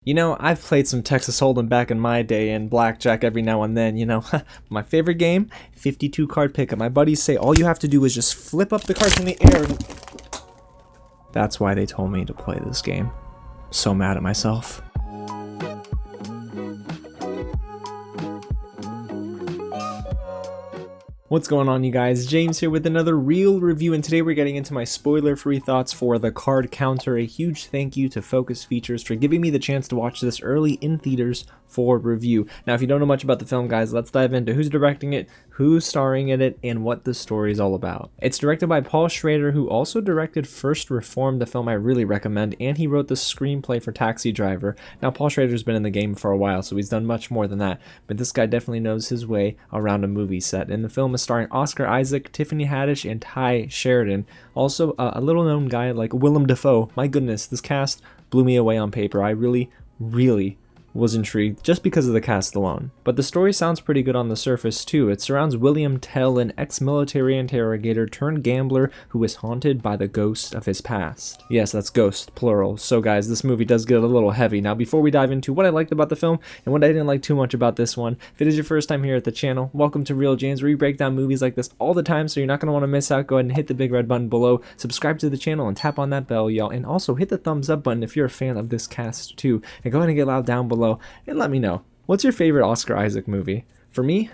You know, I've played some Texas Hold'em back in my day and blackjack every now and then, My favorite game, 52 card pick-up. My buddies say all you have to do is just flip up the cards in the air. That's why they told me to play this game. So mad at myself. What's going on, you guys? James here with another real review, and today we're getting into my spoiler-free thoughts for The Card Counter. A huge thank you to Focus Features for giving me the chance to watch this early in theaters for review. Now, if you don't know much about the film, guys, let's dive into who's directing it, who's starring in it, and what the story is all about. It's directed by Paul Schrader, who also directed First Reformed, the film I really recommend, and he wrote the screenplay for Taxi Driver. Now, Paul Schrader's been in the game for a while, so he's done much more than that, but this guy definitely knows his way around a movie set. And the film is starring Oscar Isaac, Tiffany Haddish, and Sheridan. Also, a little-known guy like Willem Dafoe. My goodness, this cast blew me away on paper. I really was intrigued just because of the cast alone. But the story sounds pretty good on the surface too. It surrounds William Tell, an ex-military interrogator turned gambler who is haunted by the ghost of his past. Yes, that's ghost, plural. So guys, this movie does get a little heavy. Now before we dive into what I liked about the film and what I didn't like too much about this one, if it is your first time here at the channel, welcome to Real James, where we break down movies like this all the time, so you're not going to want to miss out. Go ahead and hit the big red button below, subscribe to the channel, and tap on that bell, y'all. And also hit the thumbs up button if you're a fan of this cast too. And go ahead and get loud down below and let me know, what's your favorite Oscar Isaac movie? For me,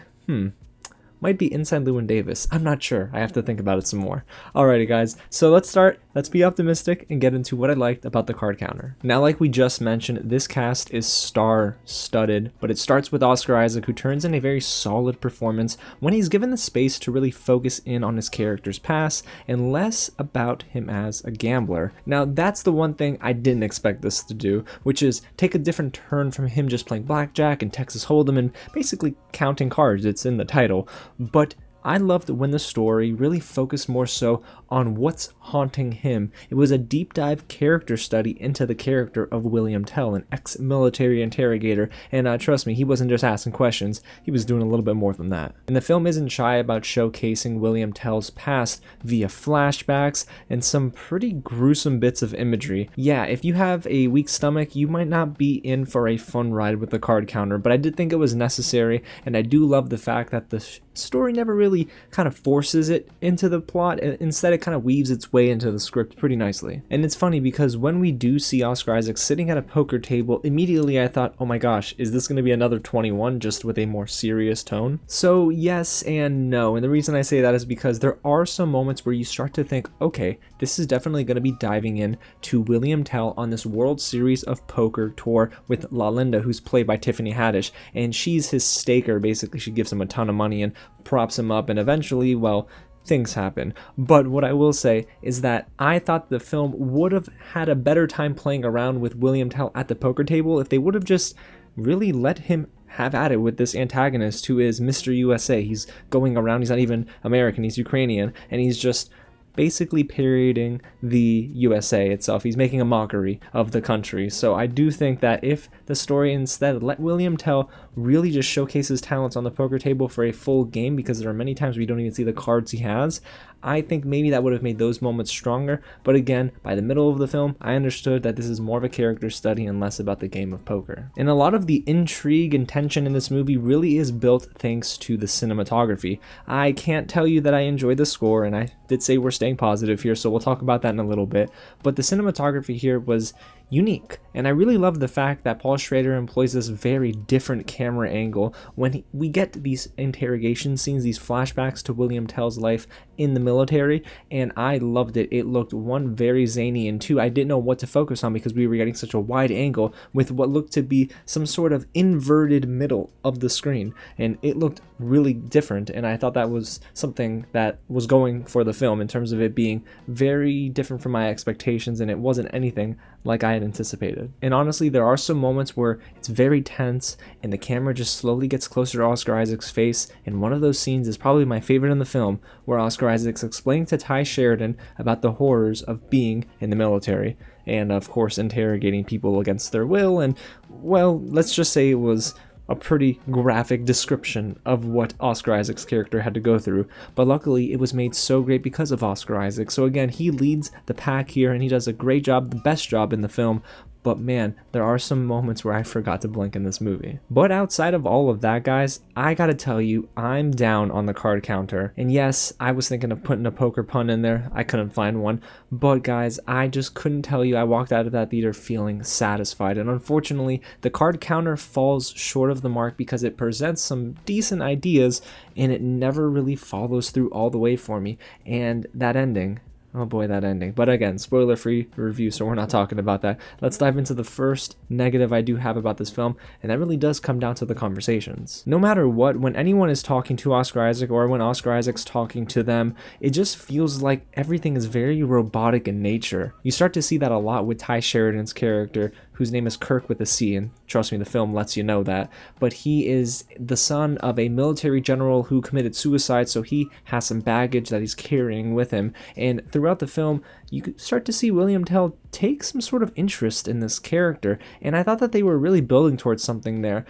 might be Inside Llewyn Davis. I'm not sure. I have to think about it some more. Alrighty guys, so let's start. Let's be optimistic and get into what I liked about The Card Counter. Now, like we just mentioned, this cast is star-studded, but it starts with Oscar Isaac, who turns in a very solid performance when he's given the space to really focus in on his character's past and less about him as a gambler. Now, that's the one thing I didn't expect this to do, which is take a different turn from him just playing blackjack and Texas Hold'em and basically counting cards. It's in the title. But I loved when the story really focused more so on what's haunting him. It was a deep dive character study into the character of William Tell, an ex-military interrogator, and trust me, he wasn't just asking questions, he was doing a little bit more than that. And the film isn't shy about showcasing William Tell's past via flashbacks and some pretty gruesome bits of imagery. Yeah, if you have a weak stomach, you might not be in for a fun ride with The Card Counter, but I did think it was necessary, and I do love the fact that the story never really kind of forces it into the plot. Instead, it kind of weaves its way into the script pretty nicely. And it's funny because when we do see Oscar Isaac sitting at a poker table, immediately I thought, oh my gosh, is this going to be another 21 just with a more serious tone? So yes and no. And the reason I say that is because there are some moments where you start to think, okay, this is definitely going to be diving in to William Tell on this World Series of Poker tour with La Linda, who's played by Tiffany Haddish, and she's his staker. Basically, she gives him a ton of money and props him up, and eventually, well, things happen. But what I will say is that I thought the film would have had a better time playing around with William Tell at the poker table if they would have just really let him have at it with this antagonist who is Mr. USA. He's going around, he's not even American, he's Ukrainian, and he's just basically parodying the USA itself. He's making a mockery of the country. So I do think that if the story instead let William Tell really just showcase his talents on the poker table for a full game, because there are many times we don't even see the cards he has, I think maybe that would have made those moments stronger. But again, by the middle of the film, I understood that this is more of a character study and less about the game of poker. And a lot of the intrigue and tension in this movie really is built thanks to the cinematography. I can't tell you that I enjoyed the score, and I did say we're staying positive here, so we'll talk about that in a little bit. But the cinematography here was unique, and I really love the fact that Paul Schrader employs this very different camera angle when we get these interrogation scenes, these flashbacks to William Tell's life in the military, and I loved it. It looked, one, very zany, and two, I didn't know what to focus on because we were getting such a wide angle with what looked to be some sort of inverted middle of the screen, and it looked really different, and I thought that was something that was going for the film in terms of it being very different from my expectations, and it wasn't anything like I had anticipated. And honestly, there are some moments where it's very tense and the camera just slowly gets closer to Oscar Isaac's face, and one of those scenes is probably my favorite in the film, where Oscar Isaac's explaining to Sheridan about the horrors of being in the military and of course interrogating people against their will, and well, let's just say it was a pretty graphic description of what Oscar Isaac's character had to go through, but luckily it was made so great because of Oscar Isaac. So again, he leads the pack here and he does a great job, the best job in the film, but man, there are some moments where I forgot to blink in this movie. But outside of all of that, guys, I gotta tell you, I'm down on the card counter. And yes, I was thinking of putting a poker pun in there. I couldn't find one. But guys, I just couldn't tell you. I walked out of that theater feeling satisfied. And unfortunately, the card counter falls short of the mark because it presents some decent ideas and it never really follows through all the way for me. And that ending, oh boy, that ending. But again, spoiler-free review, so we're not talking about that. Let's dive into the first negative I do have about this film, and that really does come down to the conversations. No matter what, when anyone is talking to Oscar Isaac or when Oscar Isaac's talking to them, it just feels like everything is very robotic in nature. You start to see that a lot with Ty Sheridan's character, whose name is Kirk with a C, and trust me, the film lets you know that. But he is the son of a military general who committed suicide, so he has some baggage that he's carrying with him. And throughout the film, you could start to see William Tell take some sort of interest in this character, and I thought that they were really building towards something there.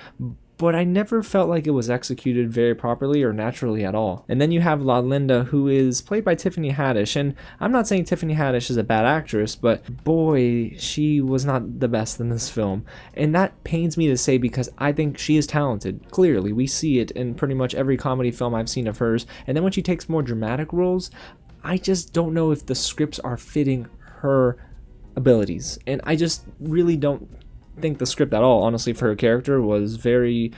But I never felt like it was executed very properly or naturally at all. And then you have La Linda, who is played by Tiffany Haddish, and I'm not saying Tiffany Haddish is a bad actress, but boy, she was not the best in this film. And that pains me to say because I think she is talented. Clearly, we see it in pretty much every comedy film I've seen of hers. And then when she takes more dramatic roles, I just don't know if the scripts are fitting her abilities. And I just really don't think the script at all, honestly, for her character was very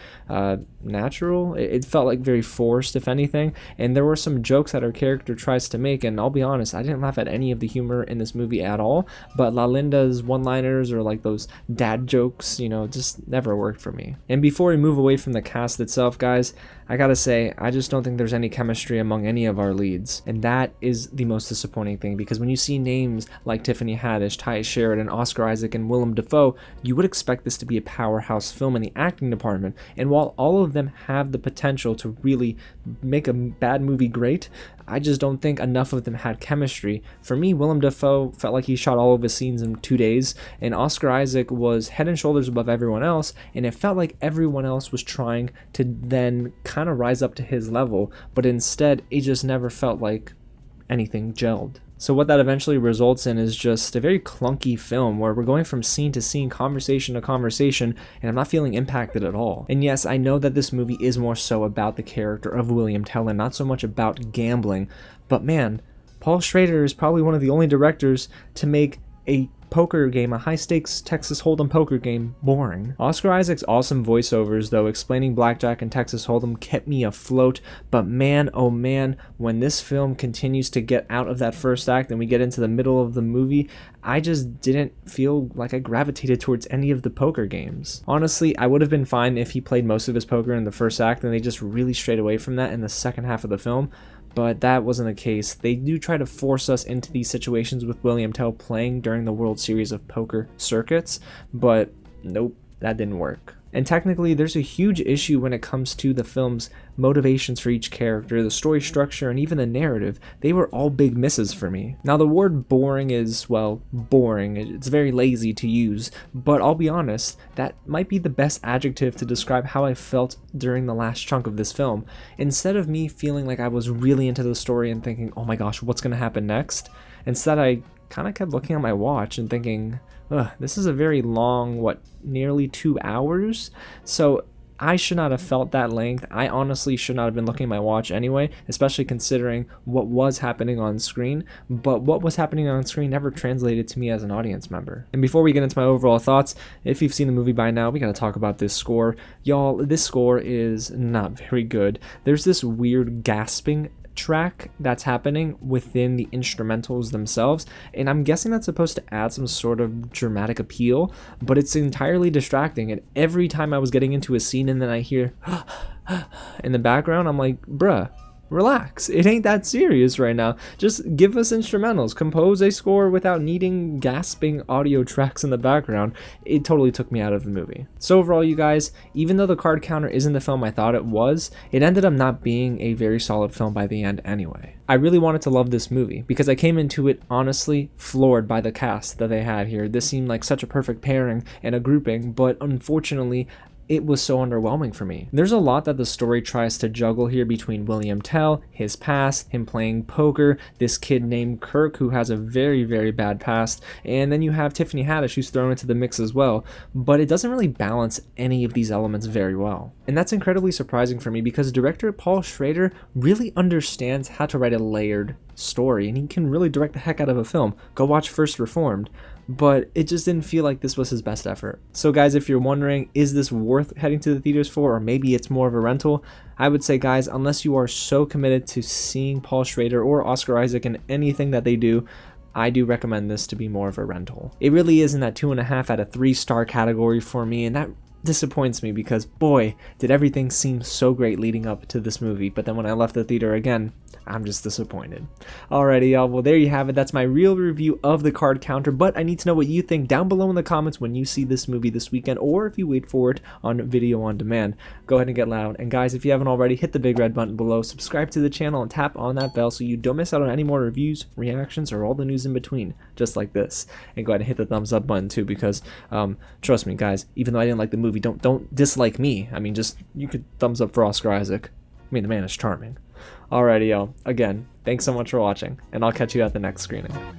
natural. It felt like very forced, if anything, and there were some jokes that her character tries to make, and I'll be honest, I didn't laugh at any of the humor in this movie at all, but La Linda's one-liners or like those dad jokes, you know, just never worked for me. And before we move away from the cast itself, guys, I gotta say, I just don't think there's any chemistry among any of our leads, and that is the most disappointing thing, because when you see names like Tiffany Haddish, Ty Sheridan, Oscar Isaac, and Willem Dafoe, you would expect this to be a powerhouse film in the acting department, and while all of them have the potential to really make a bad movie great, I just don't think enough of them had chemistry. For me, Willem Dafoe felt like he shot all of his scenes in 2 days, and Oscar Isaac was head and shoulders above everyone else, and it felt like everyone else was trying to then kind of rise up to his level, but instead, it just never felt like anything gelled. So what that eventually results in is just a very clunky film where we're going from scene to scene, conversation to conversation, and I'm not feeling impacted at all. And yes, I know that this movie is more so about the character of William Tell and not so much about gambling, but man, Paul Schrader is probably one of the only directors to make a poker game, a high-stakes Texas Hold'em poker game, boring. Oscar Isaac's awesome voiceovers, though, explaining blackjack and Texas Hold'em kept me afloat, but man, oh man, when this film continues to get out of that first act and we get into the middle of the movie, I just didn't feel like I gravitated towards any of the poker games. Honestly, I would have been fine if he played most of his poker in the first act and they just really strayed away from that in the second half of the film, but that wasn't the case. They do try to force us into these situations with William Tell playing during the World Series of Poker circuits, but nope, that didn't work. And technically, there's a huge issue when it comes to the film's motivations for each character, the story structure, and even the narrative. They were all big misses for me. Now, the word boring is, well, boring. It's very lazy to use, but I'll be honest, that might be the best adjective to describe how I felt during the last chunk of this film. Instead of me feeling like I was really into the story and thinking, oh my gosh, what's going to happen next? Instead, I kind of kept looking at my watch and thinking, ugh, this is a very long, nearly 2 hours? So I should not have felt that length. I honestly should not have been looking at my watch anyway, especially considering what was happening on screen, but what was happening on screen never translated to me as an audience member. And before we get into my overall thoughts, if you've seen the movie by now, we gotta talk about this score. Y'all, this score is not very good. There's this weird gasping track that's happening within the instrumentals themselves, and I'm guessing that's supposed to add some sort of dramatic appeal, but it's entirely distracting. And every time I was getting into a scene and then I hear in the background, I'm like, bruh, relax, it ain't that serious right now. Just give us instrumentals, compose a score without needing gasping audio tracks in the background. It totally took me out of the movie. So overall, you guys, even though the card counter isn't the film I thought it was, it ended up not being a very solid film by the end anyway. I really wanted to love this movie because I came into it honestly floored by the cast that they had here. This seemed like such a perfect pairing and a grouping, but unfortunately, it was so underwhelming for me. There's a lot that the story tries to juggle here between William Tell, his past, him playing poker, this kid named Kirk who has a very, very bad past, and then you have Tiffany Haddish who's thrown into the mix as well, but it doesn't really balance any of these elements very well. And that's incredibly surprising for me because director Paul Schrader really understands how to write a layered story, and he can really direct the heck out of a film. Go watch First Reformed. But it just didn't feel like this was his best effort. So guys, if you're wondering, is this worth heading to the theaters for, or maybe it's more of a rental, I would say, guys, unless you are so committed to seeing Paul Schrader or Oscar Isaac in anything that they do, I do recommend this to be more of a rental. It really is in that 2.5 out of 3 star category for me, and that disappoints me because, boy, did everything seem so great leading up to this movie, but then when I left the theater again, I'm just disappointed. Alrighty, y'all, well, there you have it. That's my real review of the Card Counter, but I need to know what you think down below in the comments when you see this movie this weekend, or if you wait for it on video on demand. Go ahead and get loud, and guys, if you haven't already, hit the big red button below, subscribe to the channel, and tap on that bell so you don't miss out on any more reviews, reactions, or all the news in between, just like this. And go ahead and hit the thumbs up button too, because trust me, guys, even though I didn't like the movie, don't dislike me. I mean, just, you could thumbs up for Oscar Isaac. I mean, the man is charming. Alrighty, y'all. Again, thanks so much for watching, and I'll catch you at the next screening.